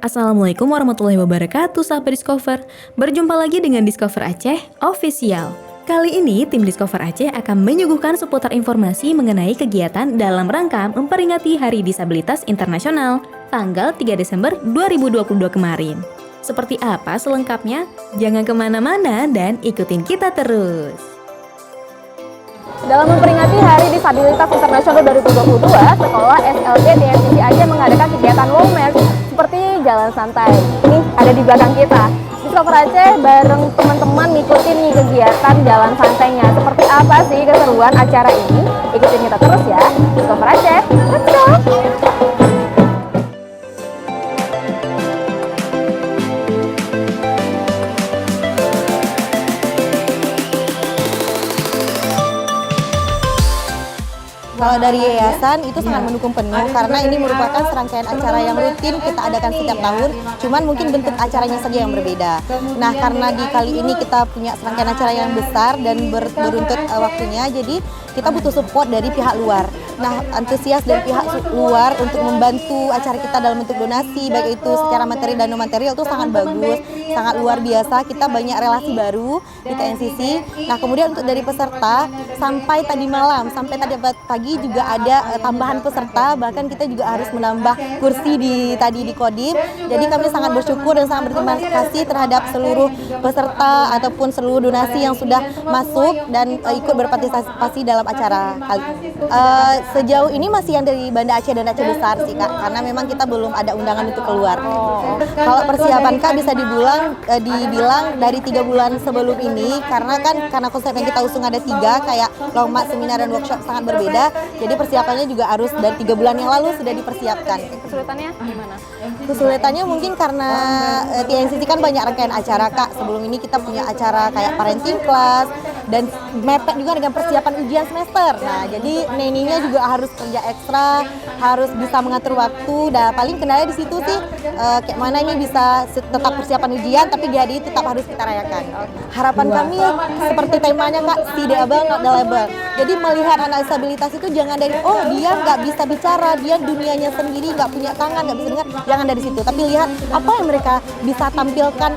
Assalamualaikum warahmatullahi wabarakatuh, sahabat Discover. Berjumpa lagi dengan Discover Aceh Official. Kali ini, tim Discover Aceh akan menyuguhkan seputar informasi mengenai kegiatan dalam rangka memperingati Hari Disabilitas Internasional, tanggal 3 Desember 2022 kemarin. Seperti apa selengkapnya? Jangan kemana-mana dan ikutin kita terus. Dalam memperingati Hari Disabilitas Internasional 2022, Sekolah SLB TMCC Aceh mengadakan kegiatan Walk March seperti jalan santai. Ini ada di belakang kita. Discover Aceh bareng teman-teman ngikutin nih kegiatan jalan santainya. Seperti apa sih keseruan acara ini? Ikutin kita terus ya. Discover Aceh, let's go! Kalau dari yayasan itu sangat mendukung penuh karena ini merupakan serangkaian acara yang rutin kita adakan setiap tahun, cuman mungkin bentuk acaranya saja yang berbeda. Nah, karena di kali ini kita punya serangkaian acara yang besar dan beruntut waktunya, jadi kita butuh support dari pihak luar. Nah, antusias dari pihak luar untuk membantu acara kita dalam bentuk donasi, baik itu secara materi dan non material itu sangat bagus, sangat luar biasa. Kita banyak relasi baru di TNCC. Nah, kemudian untuk dari peserta sampai tadi malam, sampai tadi pagi juga ada tambahan peserta, bahkan kita juga harus menambah kursi di Kodim. Jadi kami sangat bersyukur dan sangat berterima kasih terhadap seluruh peserta ataupun seluruh donasi yang sudah masuk dan ikut berpartisipasi dalam acara kali ini. Sejauh ini masih yang dari Banda Aceh dan Aceh Besar sih Kak, karena memang kita belum ada undangan untuk keluar. Kalau persiapan Kak bisa dibilang dari 3 bulan sebelum ini, karena konsep yang kita usung ada 3, kayak lomba, seminar, dan workshop sangat berbeda. Jadi persiapannya juga harus dari 3 bulan yang lalu sudah dipersiapkan. Kesulitannya gimana? Kesulitannya mungkin karena TNCC kan banyak rangkaian acara Kak. Sebelum ini kita punya acara kayak parenting class dan mepet juga dengan persiapan ujian semester. Nah, jadi neninya juga harus kerja ekstra, harus bisa mengatur waktu. Dan paling kendalanya di situ sih kayak mana ini bisa tetap persiapan ujian tapi jadi tetap harus kita rayakan. Harapan kami seperti temanya Kak, see the able not the label. Jadi melihat anak disabilitas itu jangan dari dia nggak bisa bicara, dia dunianya sendiri, nggak punya tangan, nggak bisa dengar, jangan dari situ. Tapi lihat apa yang mereka bisa tampilkan,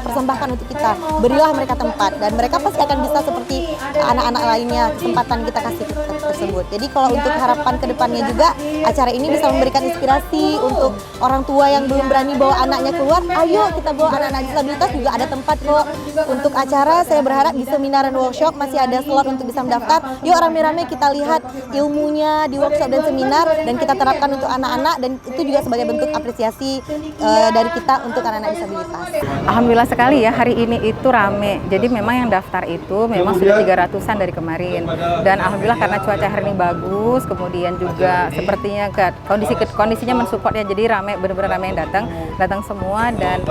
persembahkan untuk kita. Berilah mereka tempat dan mereka pasti akan bisa seperti anak-anak lainnya, kesempatan kita kasih tersebut. Jadi kalau untuk harapan kedepannya juga acara ini bisa memberikan inspirasi untuk orang tua yang belum berani bawa anaknya keluar. Ayo kita bawa anak-anak disabilitas, juga ada tempat kok untuk acara. Saya berharap di seminar dan workshop masih ada slot untuk bisa mendaftar. Yuk rame-rame kita lihat ilmunya di workshop dan seminar dan kita terapkan untuk anak-anak, dan itu juga sebagai bentuk apresiasi dari kita untuk anak-anak disabilitas. Alhamdulillah sekali ya, hari ini itu rame. Jadi memang yang daftar itu memang sudah 300-an dari kemarin. Dan alhamdulillah karena cuaca hari ini bagus, kemudian juga sepertinya kondisinya mensupport ya. Jadi rame, benar-benar rame yang datang semua, dan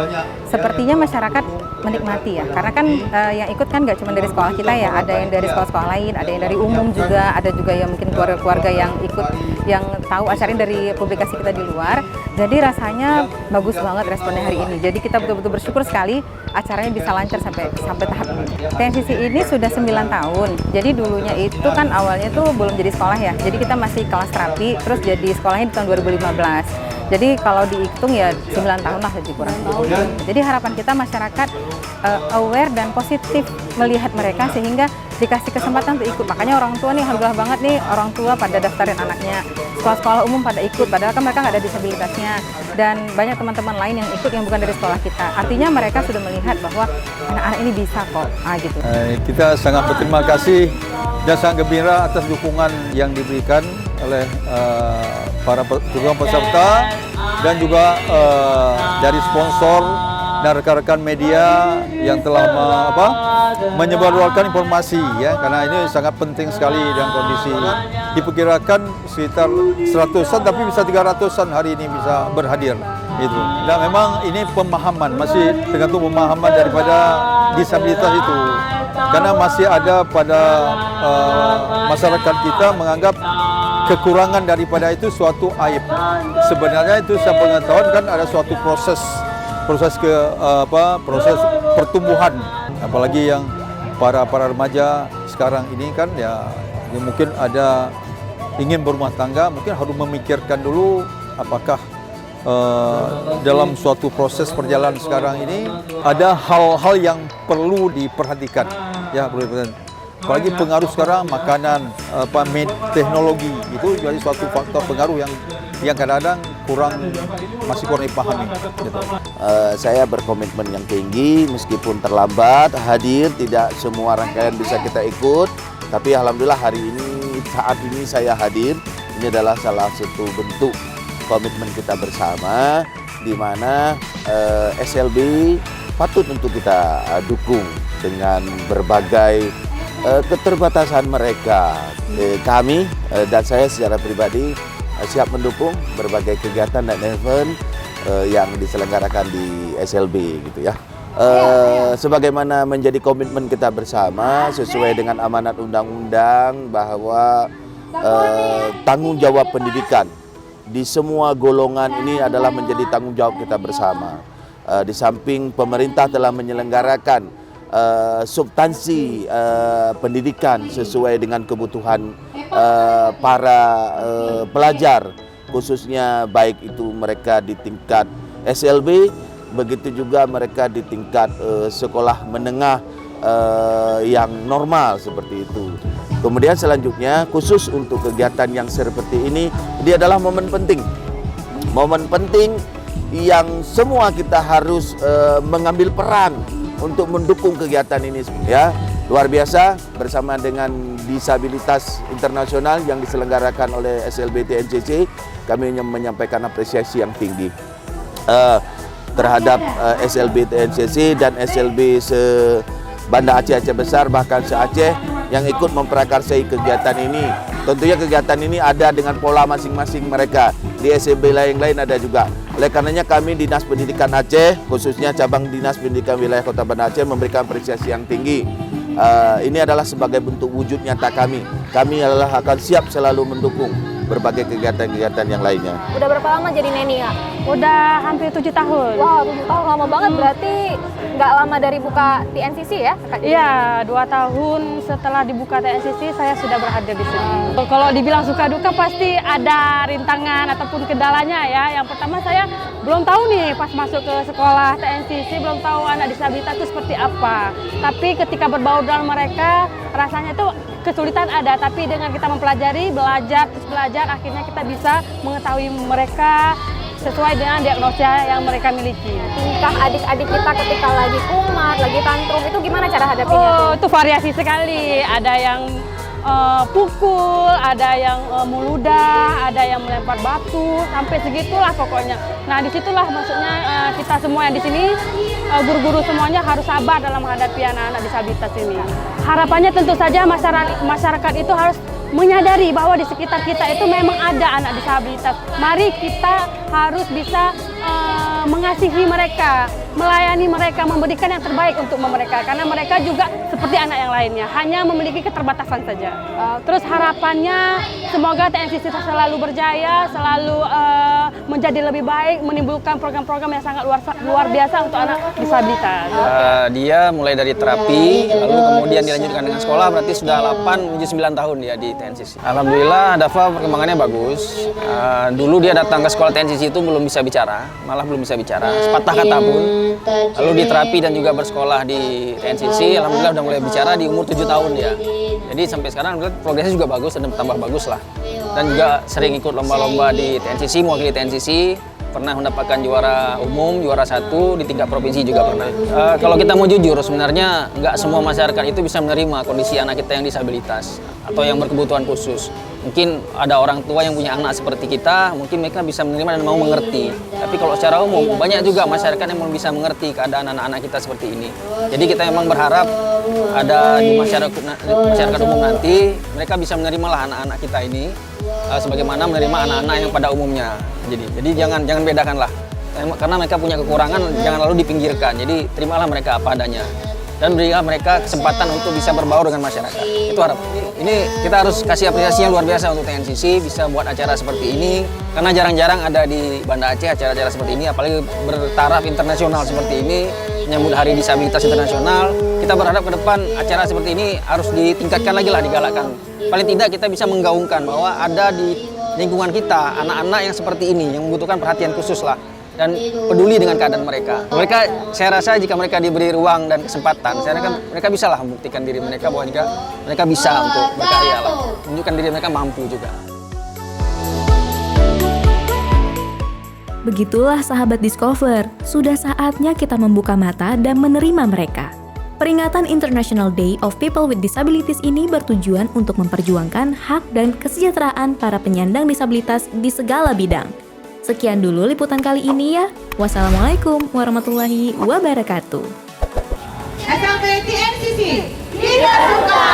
sepertinya masyarakat menikmati ya. Karena kan yang ikut kan nggak cuma dari sekolah kita ya, ada yang dari sekolah-sekolah lain, ada yang dari umum juga, ada juga yang mungkin keluarga-keluarga yang ikut, yang tahu acara ini dari publikasi kita di luar. Jadi rasanya bagus banget responnya hari ini. Jadi kita betul-betul bersyukur sekali acaranya bisa lancar sampai tahap ini. TNCC ini sudah 9 tahun. Jadi dulunya itu kan awalnya tuh belum jadi sekolah ya. Jadi kita masih kelas terapi, terus jadi sekolahnya di tahun 2015. Jadi kalau dihitung ya 9 tahun lah lebih kurang. Jadi harapan kita masyarakat aware dan positif melihat mereka sehingga dikasih kesempatan untuk ikut. Makanya orang tua nih, alhamdulillah banget nih, orang tua pada daftarin anaknya. Sekolah-sekolah umum pada ikut, padahal kan mereka nggak ada disabilitasnya. Dan banyak teman-teman lain yang ikut yang bukan dari sekolah kita. Artinya mereka sudah melihat bahwa anak-anak ini bisa kok. Gitu. Kita sangat berterima kasih dan sangat gembira atas dukungan yang diberikan oleh para peserta dan juga dari sponsor dan rekan-rekan media yang telah menyebarluaskan informasi ya, karena ini sangat penting sekali dalam kondisi diperkirakan sekitar 100-an tapi bisa 300-an hari ini bisa berhadir itu. Dan memang ini pemahaman, masih tergantung pemahaman daripada disabilitas itu, karena masih ada pada masyarakat kita menganggap kekurangan daripada itu suatu aib. Sebenarnya itu saya pengetahuan kan ada suatu proses pertumbuhan, apalagi yang para remaja sekarang ini kan ya mungkin ada ingin berumah tangga, mungkin harus memikirkan dulu apakah dalam suatu proses perjalanan sekarang ini ada hal-hal yang perlu diperhatikan, ya perlu diperhatikan. Apalagi pengaruh sekarang makanan, teknologi itu jadi suatu faktor pengaruh yang kadang-kadang masih kurang dipahami. Gitu. Saya berkomitmen yang tinggi, meskipun terlambat hadir, tidak semua rangkaian bisa kita ikut, tapi alhamdulillah hari ini, saat ini saya hadir. Ini adalah salah satu bentuk komitmen kita bersama, di mana SLB patut untuk kita dukung dengan berbagai keterbatasan mereka. Kami dan saya secara pribadi siap mendukung berbagai kegiatan dan event yang diselenggarakan di SLB gitu ya. Sebagaimana menjadi komitmen kita bersama sesuai dengan amanat undang-undang bahwa tanggung jawab pendidikan di semua golongan ini adalah menjadi tanggung jawab kita bersama. Di samping pemerintah telah menyelenggarakan substansi pendidikan sesuai dengan kebutuhan para pelajar, khususnya baik itu mereka di tingkat SLB, begitu juga mereka di tingkat sekolah menengah yang normal seperti itu. Kemudian selanjutnya khusus untuk kegiatan yang seperti ini, dia adalah momen penting yang semua kita harus mengambil peran untuk mendukung kegiatan ini ya. Luar biasa bersama dengan Disabilitas Internasional yang diselenggarakan oleh SLB TNCC, kami menyampaikan apresiasi yang tinggi terhadap SLB TNCC dan SLB se-Banda Aceh Besar, bahkan se-Aceh yang ikut memprakarsai kegiatan ini. Tentunya kegiatan ini ada dengan pola masing-masing mereka. Di SLB lain-lain ada juga. Oleh karenanya kami Dinas Pendidikan Aceh, khususnya cabang Dinas Pendidikan Wilayah Kota Banda Aceh memberikan apresiasi yang tinggi. Ini adalah sebagai bentuk wujud nyata kami. Kami adalah akan siap selalu mendukung berbagai kegiatan-kegiatan yang lainnya. Udah berapa lama jadi neni ya? Udah hampir 7 tahun. Wow, 7 tahun lama banget. Berarti nggak lama dari buka TNCC ya? Iya, 2 tahun setelah dibuka TNCC saya sudah berhadir di sini. Kalau dibilang suka duka pasti ada rintangan ataupun kendalanya ya. Yang pertama saya belum tahu nih pas masuk ke sekolah TNCC, belum tahu anak disabilitas itu seperti apa. Tapi ketika berbaur dengan mereka, rasanya itu kesulitan ada, tapi dengan kita mempelajari, belajar, akhirnya kita bisa mengetahui mereka sesuai dengan diagnosa yang mereka miliki. Tingkah adik-adik kita ketika lagi kumat, lagi tantrum, itu gimana cara hadapinya? Oh, itu variasi sekali. Ada yang pukul, ada yang meludah, ada yang melempar batu, sampai segitulah pokoknya. Nah, disitulah maksudnya kita semua yang di sini, guru-guru semuanya harus sabar dalam menghadapi anak-anak disabilitas ini. Harapannya tentu saja masyarakat itu harus menyadari bahwa di sekitar kita itu memang ada anak disabilitas. Mari kita harus bisa mengasihi mereka, melayani mereka, memberikan yang terbaik untuk mereka. Karena mereka juga seperti anak yang lainnya, hanya memiliki keterbatasan saja. Terus harapannya semoga TNCC selalu berjaya, selalu menjadi lebih baik, menimbulkan program-program yang sangat luar biasa untuk anak disabilitas. Dia mulai dari terapi, lalu kemudian dilanjutkan dengan sekolah, berarti sudah 8 menuju 9 tahun dia di TNCC. Alhamdulillah Dafa perkembangannya bagus. Dulu dia datang ke sekolah TNCC itu belum bisa bicara, malah belum bisa bicara, sepatah kata pun. Lalu di terapi dan juga bersekolah di TNCC, alhamdulillah udah mulai bicara di umur 7 tahun dia. Jadi sampai sekarang progresnya juga bagus dan bertambah bagus lah. Dan juga sering ikut lomba-lomba di TNCC, mewakili TNCC. Pernah mendapatkan juara umum, juara 1 di tingkat provinsi juga pernah. Kalau kita mau jujur, sebenarnya nggak semua masyarakat itu bisa menerima kondisi anak kita yang disabilitas atau yang berkebutuhan khusus. Mungkin ada orang tua yang punya anak seperti kita, mungkin mereka bisa menerima dan mau mengerti. Tapi kalau secara umum, banyak juga masyarakat yang belum bisa mengerti keadaan anak-anak kita seperti ini. Jadi kita memang berharap ada di masyarakat umum nanti, mereka bisa menerima lah anak-anak kita ini, sebagaimana menerima anak-anak yang pada umumnya. Jadi jangan bedakan lah, karena mereka punya kekurangan, jangan lalu dipinggirkan. Jadi terimalah mereka apa adanya dan berilah mereka kesempatan untuk bisa berbaur dengan masyarakat. Itu harap. Ini kita harus kasih apresiasi yang luar biasa untuk TNCC bisa buat acara seperti ini, karena jarang-jarang ada di Banda Aceh acara-acara seperti ini, apalagi bertaraf internasional seperti ini, menyambut Hari Disabilitas Internasional. Kita berharap ke depan acara seperti ini harus ditingkatkan lagi lah, digalakkan. Paling tidak kita bisa menggaungkan bahwa ada di lingkungan kita, anak-anak yang seperti ini, yang membutuhkan perhatian khusus lah, dan peduli dengan keadaan mereka. Saya rasa jika mereka diberi ruang dan kesempatan, saya rasa mereka bisa lah membuktikan diri mereka bahwa juga mereka bisa untuk berkarya lah, menunjukkan diri mereka mampu juga. Begitulah sahabat Discover, sudah saatnya kita membuka mata dan menerima mereka. Peringatan International Day of People with Disabilities ini bertujuan untuk memperjuangkan hak dan kesejahteraan para penyandang disabilitas di segala bidang. Sekian dulu liputan kali ini ya. Wassalamualaikum warahmatullahi wabarakatuh. SLB TNCC, tidak suka